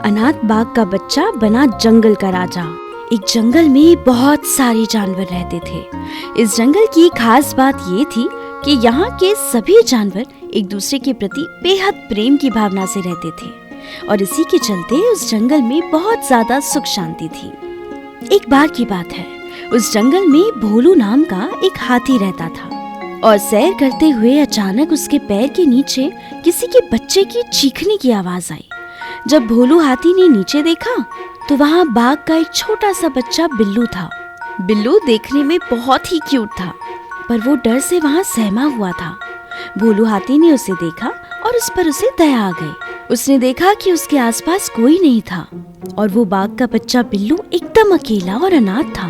अनाथ बाघ का बच्चा बना जंगल का राजा। एक जंगल में बहुत सारे जानवर रहते थे। इस जंगल की खास बात ये थी कि यहाँ के सभी जानवर एक दूसरे के प्रति बेहद प्रेम की भावना से रहते थे और इसी के चलते उस जंगल में बहुत ज्यादा सुख शांति थी। एक बार की बात है, उस जंगल में भोलू नाम का एक हाथी रहता था और सैर करते हुए अचानक उसके पैर के नीचे किसी के बच्चे की चीखने की आवाज आई। जब भोलू हाथी ने नीचे देखा तो वहाँ बाघ का एक छोटा सा बच्चा बिल्लू था। बिल्लू देखने में बहुत ही क्यूट था, पर वो डर से वहाँ सहमा हुआ था। भोलू हाथी ने उसे देखा और उस पर उसे दया आ गई। उसने देखा कि उसके आसपास कोई नहीं था और वो बाघ का बच्चा बिल्लू एकदम अकेला और अनाथ था।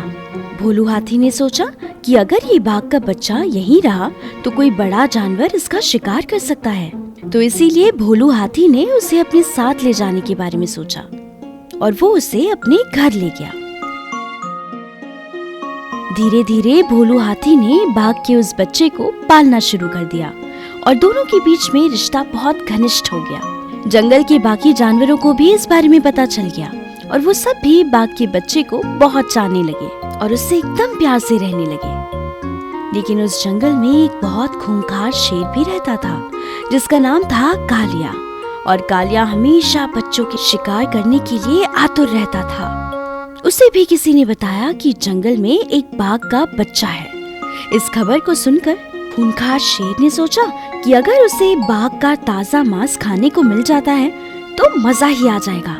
भोलू हाथी ने सोचा कि अगर ये बाघ का बच्चा यहीं रहा तो कोई बड़ा जानवर इसका शिकार कर सकता है, तो इसीलिए भोलू हाथी ने उसे अपने साथ ले जाने के बारे में सोचा और वो उसे अपने घर ले गया। धीरे धीरे भोलू हाथी ने बाघ के उस बच्चे को पालना शुरू कर दिया और दोनों के बीच में रिश्ता बहुत घनिष्ठ हो गया। जंगल के बाकी जानवरों को भी इस बारे में पता चल गया और वो सब भी बाघ के बच्चे को बहुत चाहने लगे और उससे एकदम प्यार से रहने लगे। लेकिन उस जंगल में एक बहुत खूंखार शेर भी रहता था जिसका नाम था कालिया, और कालिया हमेशा बच्चों के शिकार करने के लिए आतुर रहता था। उसे भी किसी ने बताया कि जंगल में एक बाघ का बच्चा है। इस खबर को सुनकर खूंखार शेर ने सोचा कि अगर उसे बाघ का ताजा मांस खाने को मिल जाता है तो मजा ही आ जाएगा।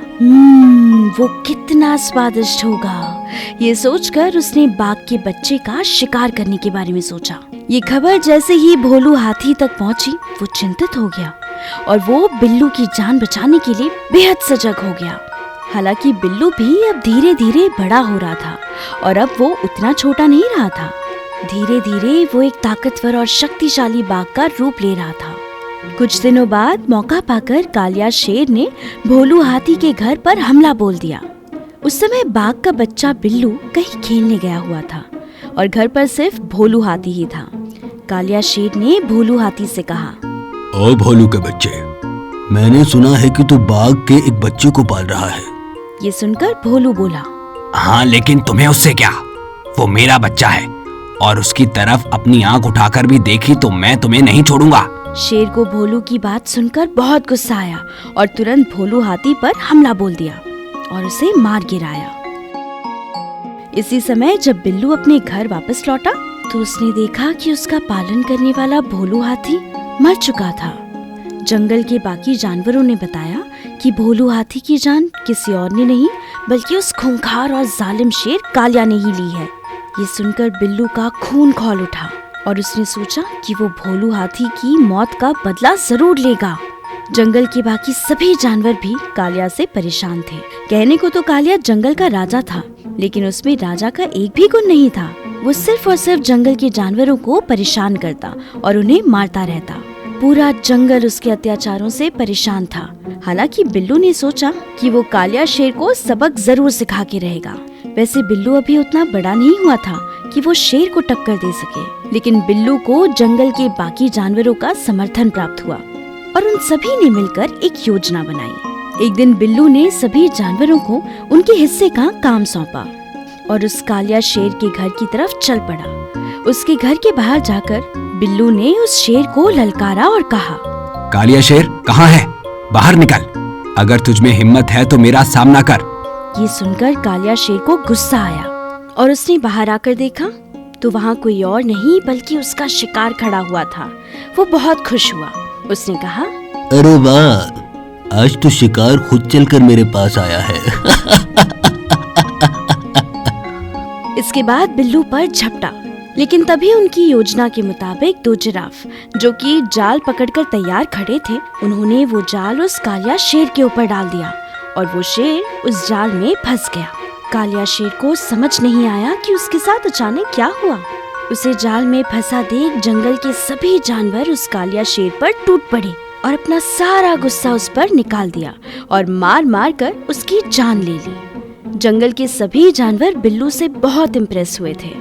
वो कितना स्वादिष्ट होगा। ये सोचकर उसने बाघ के बच्चे का शिकार करने के बारे में सोचा। ये खबर जैसे ही भोलू हाथी तक पहुंची, वो चिंतित हो गया और वो बिल्लू की जान बचाने के लिए बेहद सजग हो गया। हालांकि बिल्लू भी अब धीरे धीरे बड़ा हो रहा था और अब वो उतना छोटा नहीं रहा था। धीरे धीरे वो एक ताकतवर और शक्तिशाली बाघ का रूप ले रहा था। कुछ दिनों बाद मौका पाकर कालिया शेर ने भोलू हाथी के घर पर हमला बोल दिया। उस समय बाघ का बच्चा बिल्लू कहीं खेलने गया हुआ था और घर पर सिर्फ भोलू हाथी ही था। कालिया शेर ने भोलू हाथी से कहा, ओ भोलू के बच्चे, मैंने सुना है कि तू बाघ के एक बच्चे को पाल रहा है। ये सुनकर भोलू बोला, हाँ, लेकिन तुम्हें उससे क्या, वो मेरा बच्चा है और उसकी तरफ अपनी आंख उठाकर भी देखी तो मैं तुम्हें नहीं छोड़ूंगा। शेर को भोलू की बात सुनकर बहुत गुस्सा आया और तुरंत भोलू हाथी पर हमला बोल दिया और उसे मार गिराया। इसी समय जब बिल्लू अपने घर वापस लौटा तो उसने देखा कि उसका पालन करने वाला भोलू हाथी मर चुका था। जंगल के बाकी जानवरों ने बताया कि भोलू हाथी की जान किसी और ने नहीं बल्कि उस खूंखार और जालिम शेर कालिया ने ही ली है। ये सुनकर बिल्लू का खून खौल उठा और उसने सोचा कि वो भोलू हाथी की मौत का बदला जरूर लेगा। जंगल के बाकी सभी जानवर भी कालिया से परेशान थे। कहने को तो कालिया जंगल का राजा था, लेकिन उसमें राजा का एक भी गुण नहीं था। वो सिर्फ और सिर्फ जंगल के जानवरों को परेशान करता और उन्हें मारता रहता। पूरा जंगल उसके अत्याचारों से परेशान था। हालांकि बिल्लू ने सोचा कि वो कालिया शेर को सबक जरूर सिखा के रहेगा। वैसे बिल्लू अभी उतना बड़ा नहीं हुआ था कि वो शेर को टक्कर दे सके, लेकिन बिल्लू को जंगल के बाकी जानवरों का समर्थन प्राप्त हुआ और उन सभी ने मिलकर एक योजना बनाई। एक दिन बिल्लू ने सभी जानवरों को उनके हिस्से का काम सौंपा और उस कालिया शेर के घर की तरफ चल पड़ा। उसके घर के बाहर जाकर बिल्लू ने उस शेर को ललकारा और कहा, कालिया शेर कहाँ है? बाहर निकल, अगर तुझमें हिम्मत है तो मेरा सामना कर। ये सुनकर कालिया शेर को गुस्सा आया और उसने बाहर आकर देखा तो वहाँ कोई और नहीं बल्कि उसका शिकार खड़ा हुआ था। वो बहुत खुश हुआ। उसने कहा, अरे वाह, आज तो शिकार खुद चलकर मेरे पास आया है। इसके बाद बिल्लू पर झपटा, लेकिन तभी उनकी योजना के मुताबिक दो जिराफ जो कि जाल पकड़कर तैयार खड़े थे, उन्होंने वो जाल उस कालिया शेर के ऊपर डाल दिया और वो शेर उस जाल में फंस गया। कालिया शेर को समझ नहीं आया कि उसके साथ अचानक क्या हुआ। उसे जाल में फंसा देख जंगल के सभी जानवर उस कालिया शेर पर टूट पड़े और अपना सारा गुस्सा उस पर निकाल दिया और मार मार कर उसकी जान ले ली। जंगल के सभी जानवर बिल्लू से बहुत इम्प्रेस हुए थे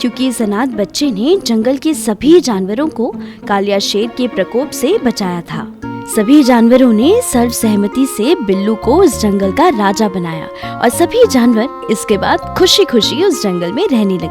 क्योंकि इस अनाथ बच्चे ने जंगल के सभी जानवरों को कालिया शेर के प्रकोप से बचाया था। सभी जानवरों ने सर्वसहमति से बिल्लू को उस जंगल का राजा बनाया और सभी जानवर इसके बाद खुशी खुशी उस जंगल में रहने लगे।